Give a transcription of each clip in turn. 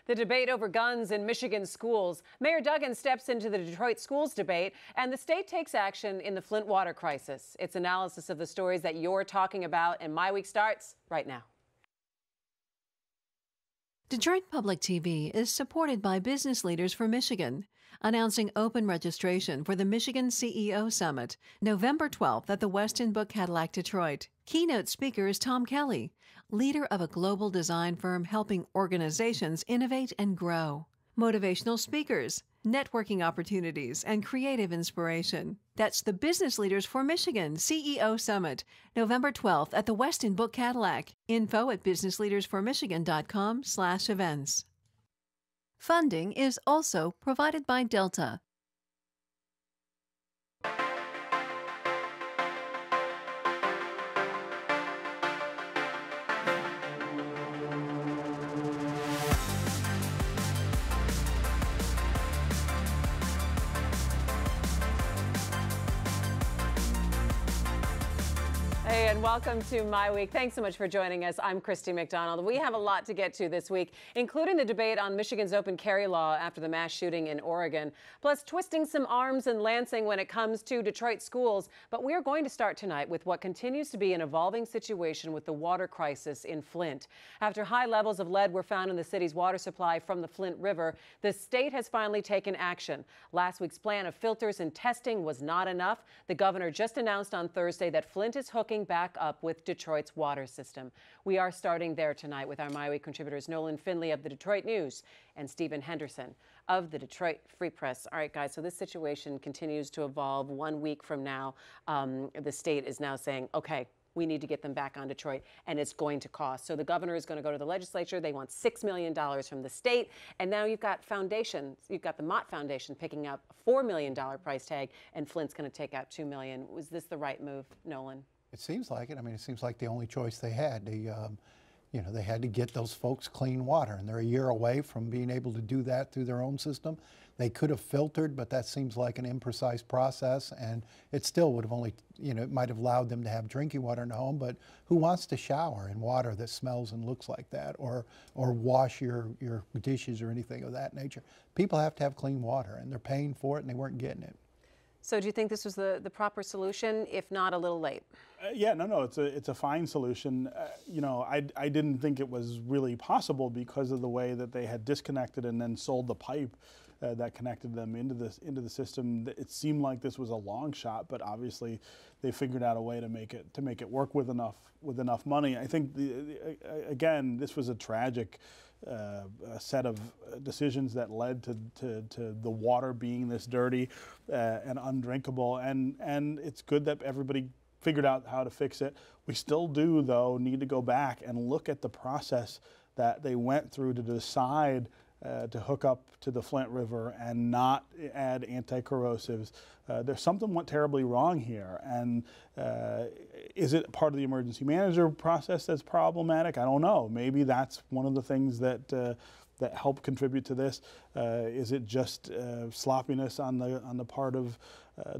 The debate over guns in Michigan schools. Mayor Duggan steps into the Detroit schools debate, and the state takes action in the Flint water crisis. It's analysis of the stories that you're talking about, and MiWeek starts right now. Detroit Public TV is supported by Business Leaders for Michigan, announcing open registration for the Michigan CEO Summit, November 12th at the Westin Book Cadillac, Detroit. Keynote speaker is Tom Kelly, leader of a global design firm helping organizations innovate and grow. Motivational speakers, networking opportunities, and creative inspiration. That's the Business Leaders for Michigan CEO Summit, November 12th at the Westin Book Cadillac. Info at businessleadersformichigan.com/events. Funding is also provided by Delta. Hey, and welcome to MiWeek. Thanks so much for joining us. I'm Christy McDonald. We have a lot to get to this week, including the debate on Michigan's open carry law after the mass shooting in Oregon, plus twisting some arms in Lansing when it comes to Detroit schools. But we are going to start tonight with what continues to be an evolving situation with the water crisis in Flint. After high levels of lead were found in the city's water supply from the Flint River, the state has finally taken action. Last week's plan of filters and testing was not enough. The governor just announced on Thursday that Flint is hooking back up with Detroit's water system. We are starting there tonight with our MiWeek contributors Nolan Finley of the Detroit News and Stephen Henderson of the Detroit Free Press. All right, guys, so this situation continues to evolve. 1 week from now, the state is now saying, okay, we need to get them back on Detroit, and it's going to cost. So the governor is going to go to the legislature. They want $6 million from the state. And now you've got foundations. You've got the Mott Foundation picking up a $4 million price tag, and Flint's going to take out $2 million. Was this the right move, Nolan? It seems like it. I mean, it seems like the only choice they had. They had to get those folks clean water, and they're a year away from being able to do that through their own system. They could have filtered, but that seems like an imprecise process, and it still would have only, it might have allowed them to have drinking water in the home, but who wants to shower in water that smells and looks like that, or wash your dishes or anything of that nature? People have to have clean water, and they're paying for it, and they weren't getting it. So do you think this was the proper solution, if not a little late? Yeah, no, it's a fine solution. I didn't think it was really possible because of the way that they had disconnected and then sold the pipe that connected them into the system. It seemed like this was a long shot, but obviously they figured out a way to make it work with enough money. I think again, this was a tragic set of decisions that led to the water being this dirty and undrinkable, and it's good that everybody figured out how to fix it. We still do, though, need to go back and look at the process that they went through to decide to hook up to the Flint River and not add anti-corrosives. There's something went terribly wrong here, and is it part of the emergency manager process that's problematic? I don't know. Maybe that's one of the things that help contribute to this. Is it just sloppiness on the part of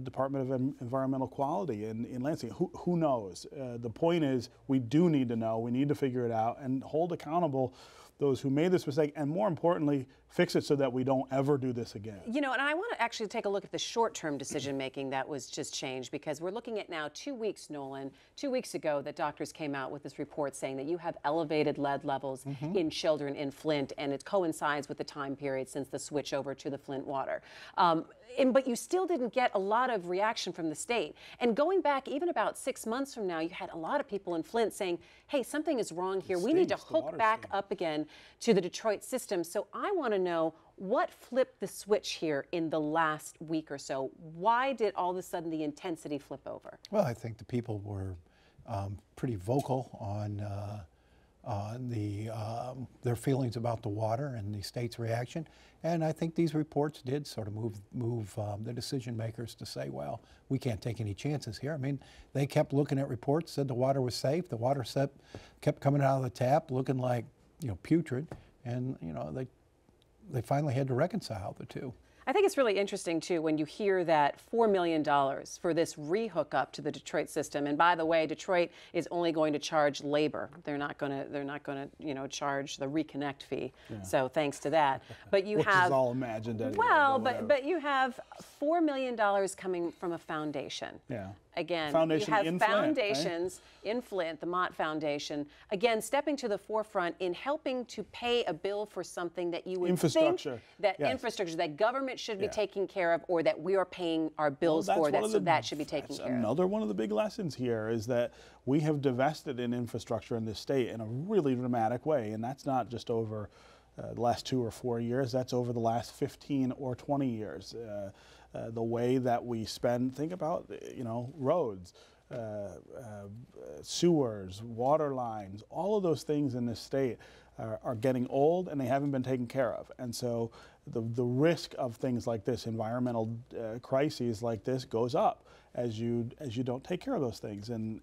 Department of Environmental Quality in Lansing? Who knows? The point is, we do need to know. We need to figure it out and hold accountable those who made this mistake, and more importantly, fix it so that we don't ever do this again. And I want to actually take a look at the short-term decision-making that was just changed, because we're looking at now 2 weeks, Nolan, 2 weeks ago that doctors came out with this report saying that you have elevated lead levels in children in Flint, and it coincides with the time period since the switch over to the Flint water. But you still didn't get a lot of reaction from the state. And going back even about 6 months from now, you had a lot of people in Flint saying, hey, something is wrong here. We need to hook back up again to the Detroit system. So I want to know what flipped the switch here in the last week or so. Why did all of a sudden the intensity flip over? Well, I think the people were pretty vocal on their feelings about the water and the state's reaction. And I think these reports did sort of move the decision makers to say, well, we can't take any chances here. I mean, they kept looking at reports, said the water was safe. The water kept coming out of the tap looking like, putrid. And, they finally had to reconcile the two. I think it's really interesting, too, when you hear that $4 million for this re-hookup to the Detroit system. And by the way, Detroit is only going to charge labor. They're not going to, charge the reconnect fee. Yeah. So thanks to that. But you Which have, is all imagined anyway. Well, but you have $4 million coming from a foundation. Yeah. Again, foundation you have in foundations Flint, in Flint, the Mott Foundation, again, stepping to the forefront in helping to pay a bill for something that you would think that infrastructure, that government should be taking care of, or that we are paying our bills for, that should be taken care of. Another one of the big lessons here is that we have divested in infrastructure in this state in a really dramatic way, and that's not just over the last 2 or 4 years, that's over the last 15 or 20 years. The way that we spend, think about, roads, sewers, water lines, all of those things in this state are getting old and they haven't been taken care of. And so the risk of things like this, environmental crises like this, goes up as you don't take care of those things. And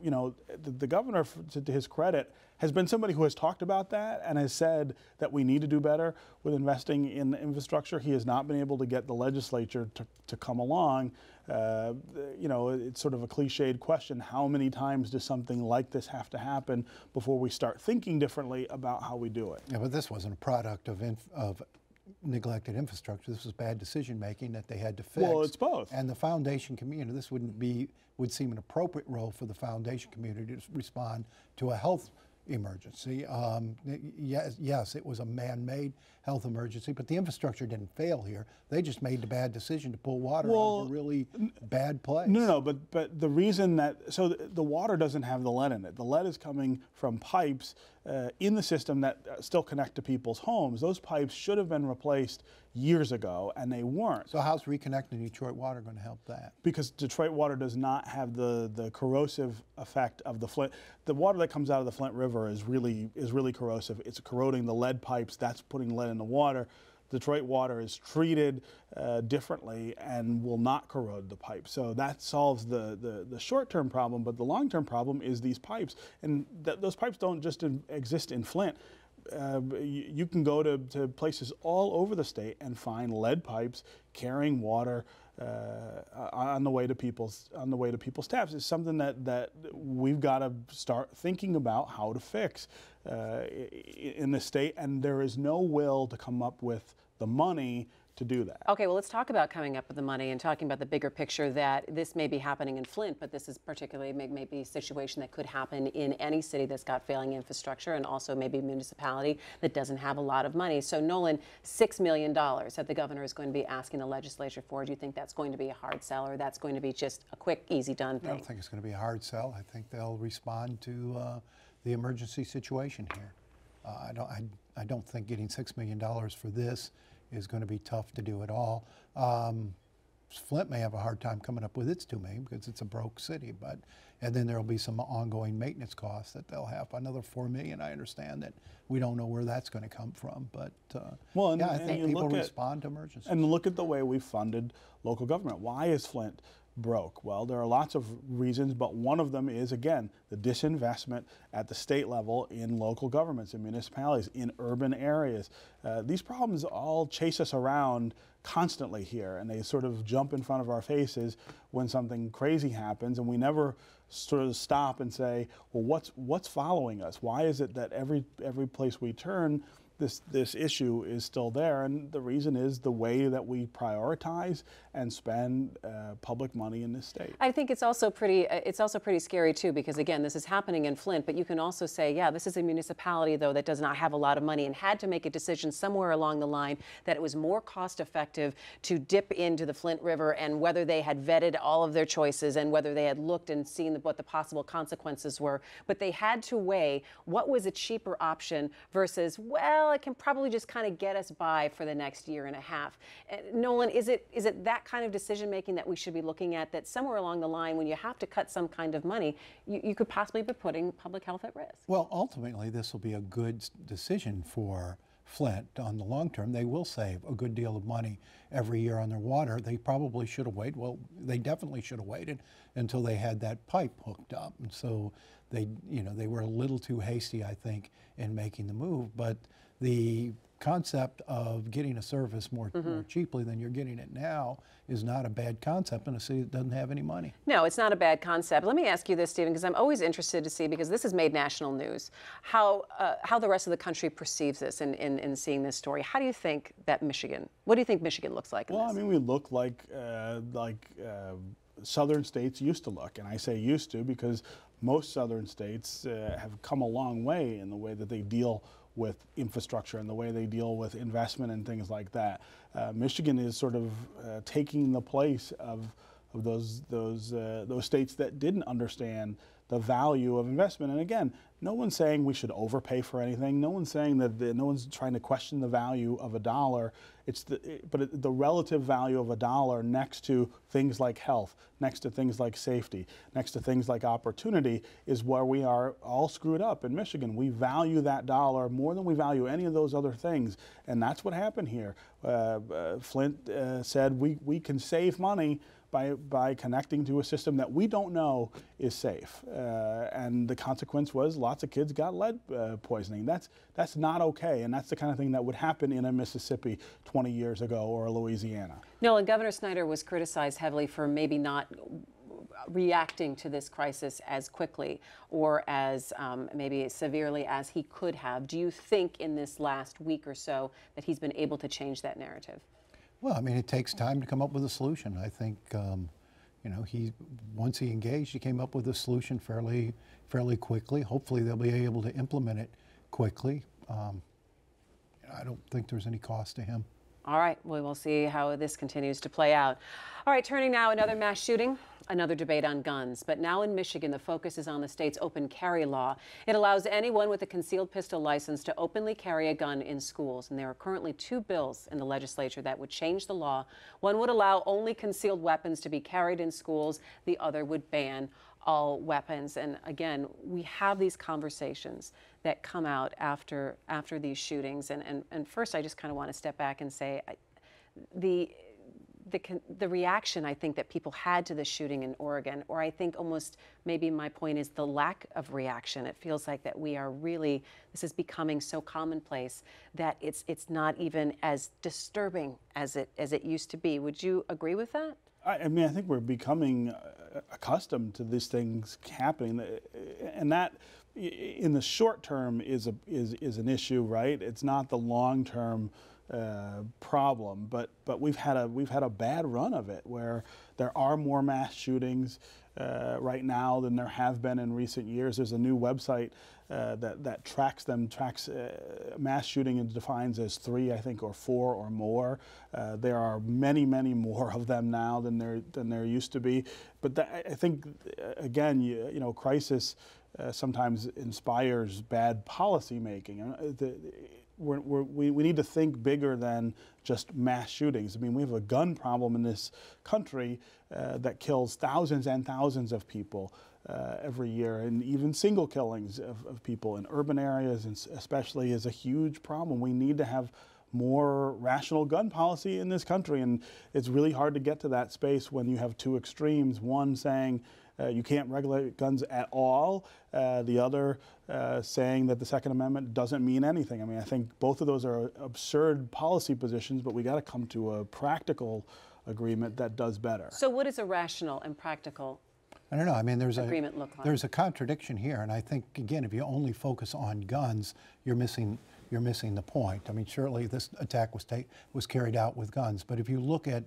the governor, to his credit, has been somebody who has talked about that and has said that we need to do better with investing in infrastructure. He has not been able to get the legislature to come along. It's sort of a cliched question: how many times does something like this have to happen before we start thinking differently about how we do it? Yeah, but this wasn't a product of neglected infrastructure. This was bad decision making that they had to fix. Well, it's both. And the foundation community, this would seem an appropriate role for the foundation community to respond to a health emergency. Yes, it was a man-made health emergency, but the infrastructure didn't fail here. They just made the bad decision to pull water out of a really bad place. No, but the reason the water doesn't have the lead in it. The lead is coming from pipes in the system that still connect to people's homes. Those pipes should have been replaced years ago, and they weren't. So how's reconnecting Detroit water going to help that? Because Detroit water does not have the corrosive effect of the Flint. The water that comes out of the Flint River is really corrosive. It's corroding the lead pipes. That's putting lead in the water. Detroit water is treated differently and will not corrode the pipe. So that solves the short-term problem, but the long-term problem is these pipes. And those pipes don't just exist in Flint. You can go to places all over the state and find lead pipes carrying water on the way to people's taps. It's something that we've got to start thinking about how to fix in the state, and there is no will to come up with the money to do that. Okay, well, let's talk about coming up with the money and talking about the bigger picture, that this may be happening in Flint, but this is particularly maybe a situation that could happen in any city that's got failing infrastructure, and also maybe a municipality that doesn't have a lot of money. So, Nolan, $6 million that the governor is going to be asking the legislature for, do you think that's going to be a hard sell, or that's going to be just a quick, easy done thing? I don't think it's going to be a hard sell. I think they'll respond to the emergency situation here. I don't think getting $6 million for this is going to be tough to do at all. Flint may have a hard time coming up with its $2 million because it's a broke city, and then there'll be some ongoing maintenance costs that they'll have. Another $4 million, I understand that we don't know where that's going to come from, but I think people respond to emergencies. And look at the way we've funded local government. Why is Flint broke? Well, there are lots of reasons, but one of them is, again, the disinvestment at the state level in local governments, in municipalities, in urban areas. These problems all chase us around constantly here, and they sort of jump in front of our faces when something crazy happens, and we never sort of stop and say, well, what's following us? Why is it that every place we turn, this issue is still there? And the reason is the way that we prioritize and spend public money in this state. I think it's also pretty scary too, because again, this is happening in Flint, but you can also say, yeah, this is a municipality though that does not have a lot of money and had to make a decision somewhere along the line that it was more cost effective to dip into the Flint River, and whether they had vetted all of their choices and whether they had looked and seen what the possible consequences were, but they had to weigh what was a cheaper option versus, well, it can probably just kind of get us by for the next year and a half. Nolan, is it that kind of decision making that we should be looking at, that somewhere along the line, when you have to cut some kind of money, you could possibly be putting public health at risk? Well, ultimately, this will be a good decision for Flint on the long term. They will save a good deal of money every year on their water. They probably should have waited. Well, they definitely should have waited until they had that pipe hooked up. And so they were a little too hasty, I think, in making the move. But the concept of getting a service more cheaply than you're getting it now is not a bad concept in a city that doesn't have any money. No, it's not a bad concept. Let me ask you this, Stephen, because I'm always interested to see, because this has made national news, how the rest of the country perceives this in seeing this story. How do you think that what do you think Michigan looks like in Well, this? I mean, we look like southern states used to look, and I say used to because most southern states have come a long way in the way that they deal with infrastructure and the way they deal with investment and things like that. Michigan is sort of taking the place of those states that didn't understand the value of investment. And again, no one's saying we should overpay for anything. No one's saying that no one's trying to question the value of a dollar. But the relative value of a dollar next to things like health, next to things like safety, next to things like opportunity is where we are all screwed up in Michigan. We value that dollar more than we value any of those other things. And that's what happened here. Flint said we can save money by connecting to a system that we don't know is safe. And the consequence was lots of kids got lead poisoning. That's not okay, and that's the kind of thing that would happen in a Mississippi 20 years ago or a Louisiana. No, and Governor Snyder was criticized heavily for maybe not reacting to this crisis as quickly or as maybe as severely as he could have. Do you think in this last week or so that he's been able to change that narrative? Well, I mean, it takes time to come up with a solution. I think, you know, once he engaged, he came up with a solution fairly quickly. Hopefully, they'll be able to implement it quickly. I don't think there's any cost to him. All right, we will see how this continues to play out. All right, turning now, another mass shooting, another debate on guns. But now in Michigan, the focus is on the state's open carry law. It allows anyone with a concealed pistol license to openly carry a gun in schools. And there are currently 2 bills in the legislature that would change the law. One would allow only concealed weapons to be carried in schools. The other would ban all weapons. And again, we have these conversations that come out after these shootings. And first, I just kind of want to step back and say the reaction I think that people had to the shooting in Oregon, or I think almost maybe my point is the lack of reaction. It feels like that we are really, this is becoming so commonplace that it's not even as disturbing as it used to be. Would you agree with that? I mean, I think we're becoming accustomed to these things happening, and that, in the short term, is an issue, right? It's not the long term problem, but we've had a bad run of it where there are more mass shootings right now than there have been in recent years. There's a new website that tracks mass shooting and defines as 3, I think, or 4 or more. There are many more of them now than there used to be. But I think again, you know, crisis sometimes inspires bad policy making. We need to think bigger than just mass shootings. I mean, we have a gun problem in this country that kills thousands and thousands of people every year, and even single killings of people in urban areas, and especially, is a huge problem. We need to have more rational gun policy in this country, and it's really hard to get to that space when you have 2 extremes, one saying you can't regulate guns at all, the other saying that the Second Amendment doesn't mean anything. I mean, I think both of those are absurd policy positions, but we got to come to a practical agreement that does better. So what is a rational and practical I don't know. I mean, there's a contradiction here, and I think, again, if you only focus on guns, you're missing the point. I mean, surely this attack was carried out with guns, but if you look at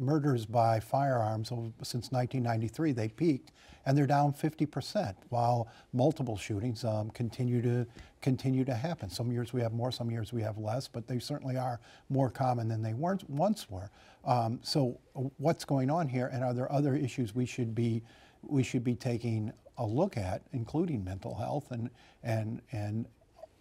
murders by firearms since 1993, they peaked, and they're down 50%, while multiple shootings continue to happen. Some years we have more, some years we have less, but they certainly are more common than they once were. So what's going on here, and are there other issues we should be taking a look at, including mental health and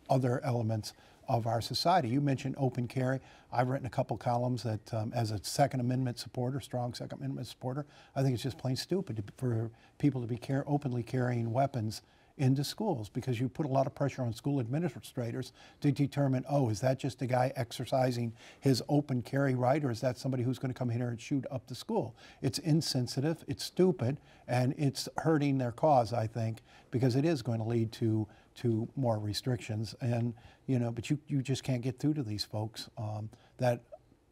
other elements of our society? You mentioned open carry. I've written a couple columns that, as a Second Amendment supporter, strong Second Amendment supporter, I think it's just plain stupid for people to be openly carrying weapons into schools, because you put a lot of pressure on school administrators to determine, oh, is that just a guy exercising his open carry right, or is that somebody who's going to come in here and shoot up the school? It's insensitive, it's stupid, and it's hurting their cause, I think, because it is going to lead to to more restrictions. And, but you just can't get through to these folks that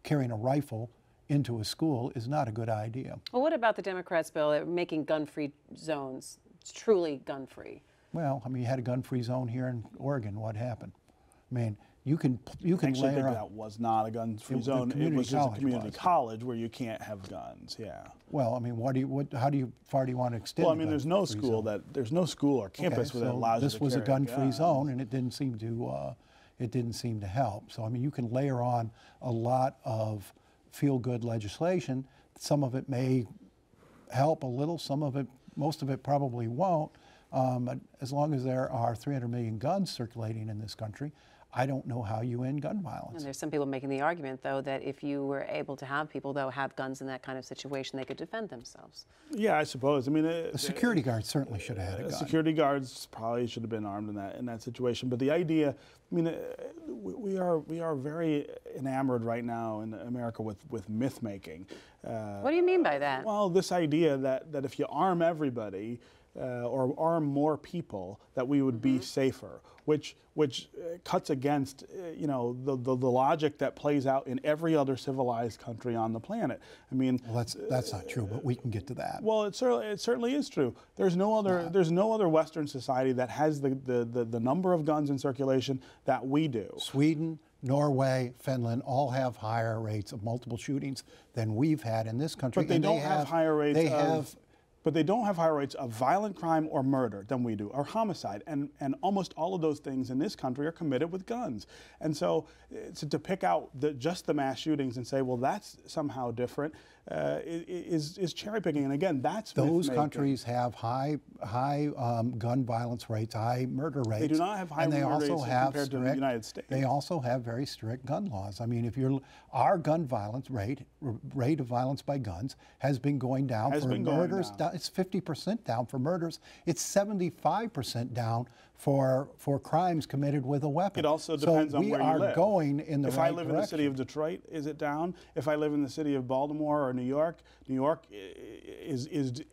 carrying a rifle into a school is not a good idea. Well, what about the Democrats' bill making gun-free zones? It's truly gun-free. Well, I mean, you had a gun-free zone here in Oregon. What happened? I mean, you can Actually, I layer think that was not a gun-free zone. It was just a community college where you can't have guns. Yeah. Well, I mean, how far do you want to extend? Well, I mean, there's no school or campus where that allows you to this was a carry gun-free zone, and it didn't seem to help. So I mean, you can layer on a lot of feel-good legislation. Some of it may help a little. Most of it probably won't. But as long as there are 300 million guns circulating in this country, I don't know how you end gun violence. And there's some people making the argument, though, that if you were able to have people, though, have guns in that kind of situation, they could defend themselves. Yeah, I suppose. I mean, the security guards certainly should have had a gun. Security guards probably should have been armed in that situation. But the idea, I mean, we are very enamored right now in America with myth making. What do you mean by that? Well, this idea that if you arm everybody, or arm more people, that we would be safer, which cuts against the logic that plays out in every other civilized country on the planet. I mean, well, that's not true, but we can get to that. Well, it certainly is true. There's no other Western society that has the number of guns in circulation that we do. Sweden, Norway, Finland all have higher rates of multiple shootings than we've had in this country. But they don't have higher rates. But they don't have higher rates of violent crime or murder than we do, or homicide. And almost all of those things in this country are committed with guns. And so to pick out just the mass shootings and say, well, that's somehow different, is cherry picking. And again, that's those countries have high gun violence rates, high murder rates. They do not have high murder rates compared to the United States. They also have very strict gun laws. I mean, our gun violence rate of violence by guns has been going down for murders. It's 50% down for murders. It's 75% down for crimes committed with a weapon. It also depends on where you live. We are going in the right direction. If I live in the city of Detroit, is it down? If I live in the city of Baltimore or New York is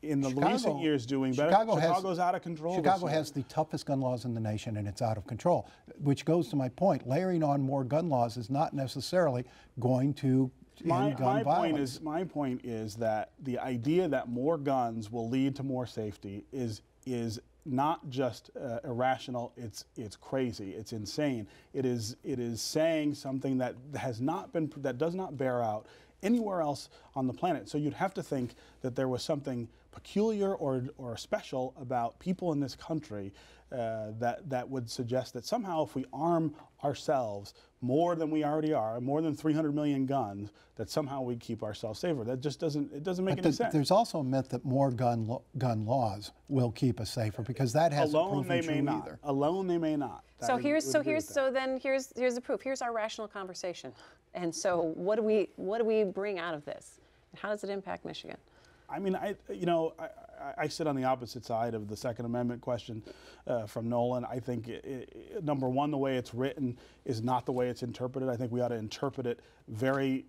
in the recent years doing better. Chicago's out of control. Chicago has the toughest gun laws in the nation, and it's out of control, which goes to my point. Layering on more gun laws is not necessarily going to end gun violence. My point is that the idea that more guns will lead to more safety is not just irrational. It's crazy. It's insane. It is saying something that does not bear out anywhere else on the planet. So you'd have to think that there was something peculiar or special about people in this country that would suggest that somehow if we arm ourselves more than we already are, more than 300 million guns, that somehow we keep ourselves safer. That just doesn't make any sense. There's also a myth that more gun laws will keep us safer, because that hasn't proven true either. Alone they may not. So here's the proof. Here's our rational conversation. And so what do we bring out of this? How does it impact Michigan? I mean, I sit on the opposite side of the Second Amendment question from Nolan. I think, number one, the way it's written is not the way it's interpreted. I think we ought to interpret it very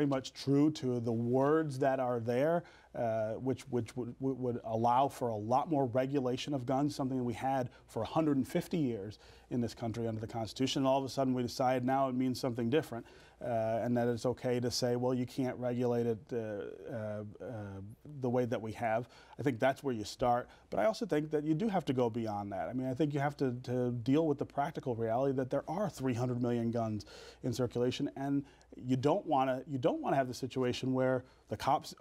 much true to the words that are there, which would allow for a lot more regulation of guns, something that we had for 150 years in this country under the Constitution. And all of a sudden we decide now it means something different. And that it's okay to say, well, you can't regulate it the way that we have. I think that's where you start. But I also think that you do have to go beyond that. I mean, I think you have to deal with the practical reality that there are 300 million guns in circulation, and you don't want to have the situation where the cops,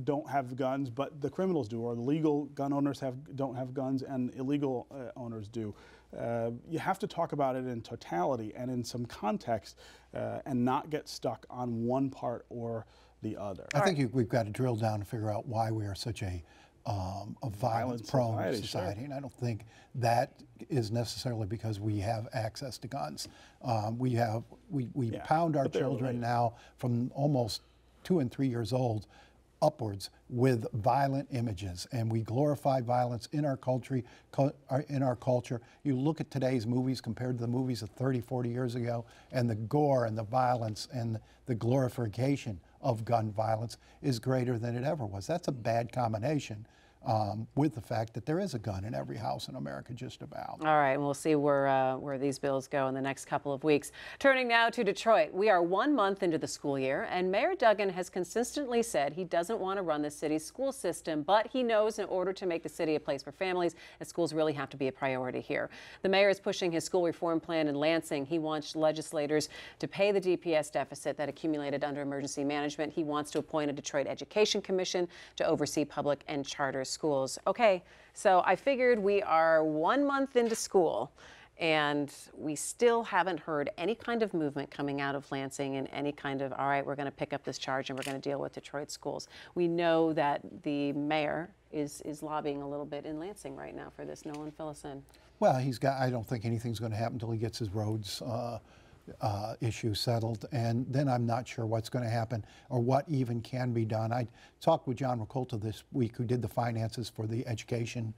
don't have guns, but the criminals do, or the legal gun owners don't have guns, and illegal owners do. You have to talk about it in totality and in some context, and not get stuck on one part or the other. I think we've got to drill down and figure out why we are such a violence-prone society, and I don't think that is necessarily because we have access to guns. We pound our children now from almost 2 and 3 years old upwards with violent images, and we glorify violence in our culture. You look at today's movies compared to the movies of 30, 40 years ago, and the gore and the violence and the glorification of gun violence is greater than it ever was. That's a bad combination. with the fact that there is a gun in every house in America, just about. All right, and we'll see where these bills go in the next couple of weeks. Turning now to Detroit, we are 1 month into the school year, and Mayor Duggan has consistently said he doesn't want to run the city's school system, but he knows in order to make the city a place for families, that schools really have to be a priority here. The mayor is pushing his school reform plan in Lansing. He wants legislators to pay the DPS deficit that accumulated under emergency management. He wants to appoint a Detroit Education Commission to oversee public and charter schools. Okay, so I figured we are 1 month into school and we still haven't heard any kind of movement coming out of Lansing and any kind of, all right, we're going to pick up this charge and we're going to deal with Detroit schools. We know that the mayor is lobbying a little bit in Lansing right now for this. Nolan, fill us in. Well, I don't think anything's going to happen until he gets his roads issue settled, and then I'm not sure what's going to happen or what even can be done. I talked with John Ricolta this week, who did the finances for the Education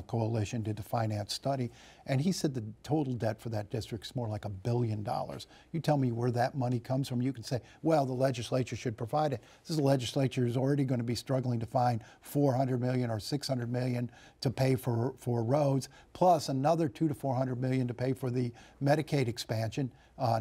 Coalition, did the finance study, and he said the total debt for that district is more like $1 billion. You tell me where that money comes from. You can say, well, the legislature should provide it. This legislature is already going to be struggling to find $400 million or $600 million to pay for roads, plus another $200 to $400 million to pay for the Medicaid expansion.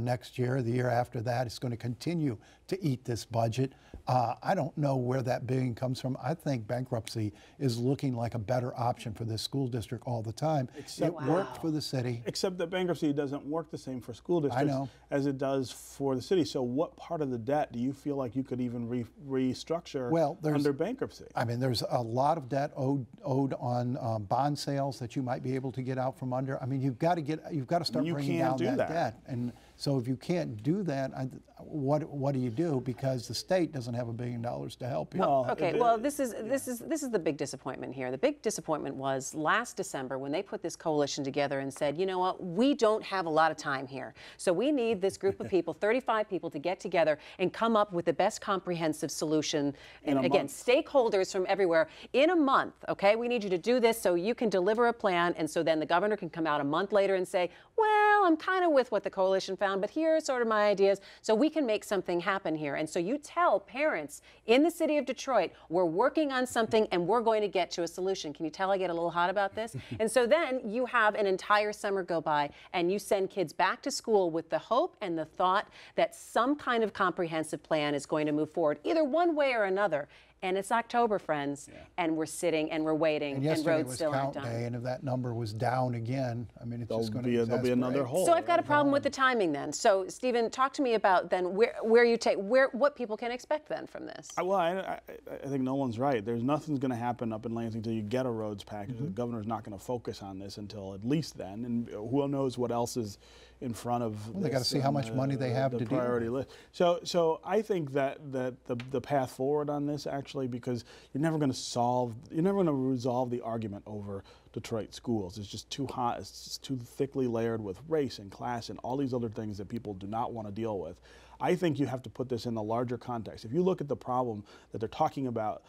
Next year, the year after that, it's going to continue to eat this budget. I don't know where that billion comes from. I think bankruptcy is looking like a better option for this school district all the time. It worked for the city. Except that bankruptcy doesn't work the same for school districts as it does for the city. So what part of the debt do you feel like you could even restructure under bankruptcy? I mean, there's a lot of debt owed on bond sales that you might be able to get out from under. I mean, you've got to start bringing down that debt. And so if you can't do that, what do you do? Because the state doesn't have $1 billion to help you. Well, okay. Well, this is the big disappointment here. The big disappointment was last December when they put this coalition together and said, you know what, we don't have a lot of time here, so we need this group of people, 35 people, to get together and come up with the best comprehensive solution. And again, stakeholders from everywhere in a month. Okay, we need you to do this so you can deliver a plan, and so then the governor can come out a month later and say, well, I'm kind of with what the coalition found, but here are sort of my ideas, so we can make something happen here. And so you tell parents in the city of Detroit, we're working on something and we're going to get to a solution. Can you tell I get a little hot about this? And so then you have an entire summer go by and you send kids back to school with the hope and the thought that some kind of comprehensive plan is going to move forward, either one way or another. And it's October, friends, and we're sitting and we're waiting, and roads still aren't done. Yesterday was count day, and if that number was down again, I mean, it's just going to there'll be another hole. So I've got a problem with the timing then. So Stephen, talk to me about then what people can expect then from this. Well, I think Nolan's right. There's nothing's going to happen up in Lansing until you get a roads package. The governor's not going to focus on this until at least then, and who knows what else is in front of. Well, they got to see how much money they have to priority list. So I think that the path forward on this, actually, because you're never going to resolve the argument over Detroit schools. It's just too hot. It's just too thickly layered with race and class and all these other things that people do not want to deal with. I think you have to put this in the larger context. If you look at the problem that they're talking about,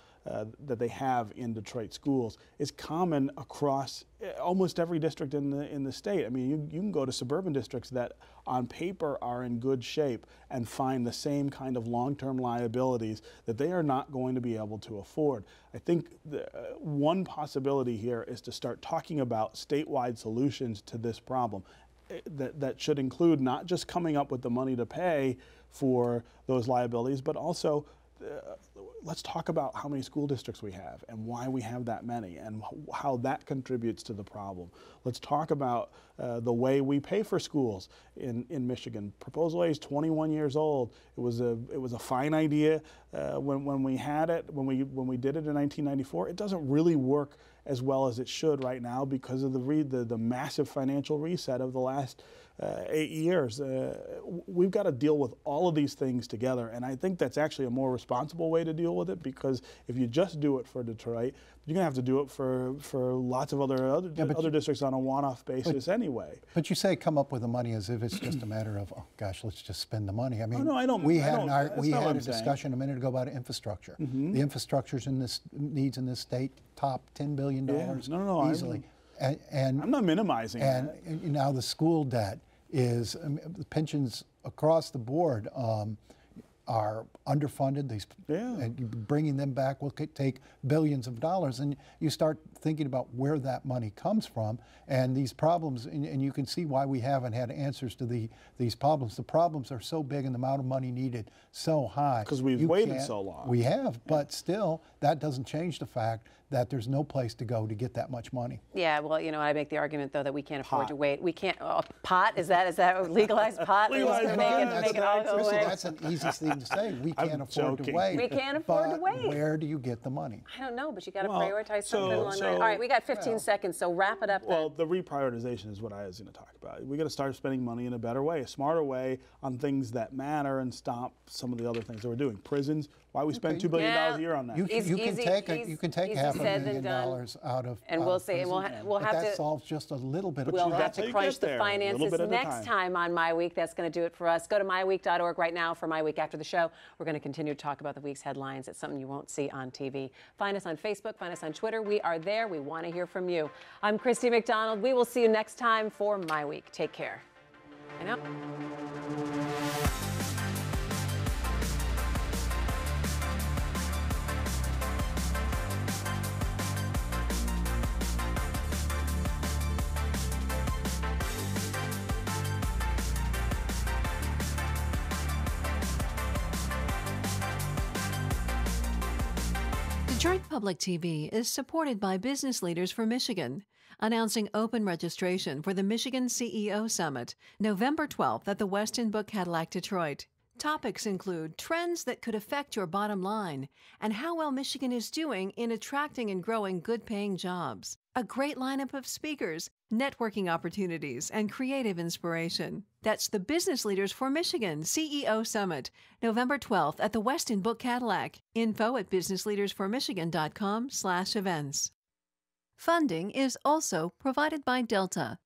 that they have in Detroit schools, is common across almost every district in the state. I mean, you can go to suburban districts that on paper are in good shape and find the same kind of long-term liabilities that they are not going to be able to afford. I think one possibility here is to start talking about statewide solutions to this problem. That should include not just coming up with the money to pay for those liabilities, but also let's talk about how many school districts we have and why we have that many and how that contributes to the problem. Let's talk about the way we pay for schools in Michigan. Proposal A is 21 years old. It was a fine idea when we had it, when we did it in 1994. It doesn't really work as well as it should right now because of the massive financial reset of the last 8 years. We've got to deal with all of these things together, and I think that's actually a more responsible way to deal with it, because if you just do it for Detroit, you're going to have to do it for lots of other districts on a one-off basis anyway. But you say come up with the money as if it's just a matter of, oh gosh, let's just spend the money. I mean, no, I don't. We had a discussion a minute ago about infrastructure. The infrastructure's needs in this state top $10 billion easily. And I'm not minimizing that. And now the school debt is, the pensions across the board, are underfunded. And bringing them back will take billions of dollars, and you start thinking about where that money comes from and these problems, and you can see why we haven't had answers to these problems. The problems are so big and the amount of money needed so high. Because we've waited so long. We have, but still, that doesn't change the fact that there's no place to go to get that much money. Yeah, well, you know, I make the argument though that we can't afford to wait. We can't. Pot is that legalized pot? Legalized make it all go away. That's an easy thing to say. We can't afford to wait. We can't afford to wait. Where do you get the money? I don't know, but you got to prioritize something along the way. All right, we got 15 seconds, so wrap it up. Well, the reprioritization is what I was going to talk about. We got to start spending money in a better way, a smarter way on things that matter, and stop some of the other things that we're doing. Prisons. Why we spend $2 billion a year on that? You can take $500,000 out of. And we'll see, and we'll have to. That solves just a little bit of. We'll have to crunch the finances next time on MiWeek. That's going to do it for us. Go to MiWeek.org right now for MiWeek. After the show, we're going to continue to talk about the week's headlines. It's something you won't see on TV. Find us on Facebook. Find us on Twitter. We are there. We want to hear from you. I'm Christy McDonald. We will see you next time for MiWeek. Take care. I know. Detroit Public TV is supported by Business Leaders for Michigan, announcing open registration for the Michigan CEO Summit, November 12th at the Westin Book Cadillac Detroit. Topics include trends that could affect your bottom line and how well Michigan is doing in attracting and growing good-paying jobs. A great lineup of speakers, networking opportunities, and creative inspiration. That's the Business Leaders for Michigan CEO Summit, November 12th at the Westin Book Cadillac. Info at businessleadersformichigan.com/events. Funding is also provided by Delta,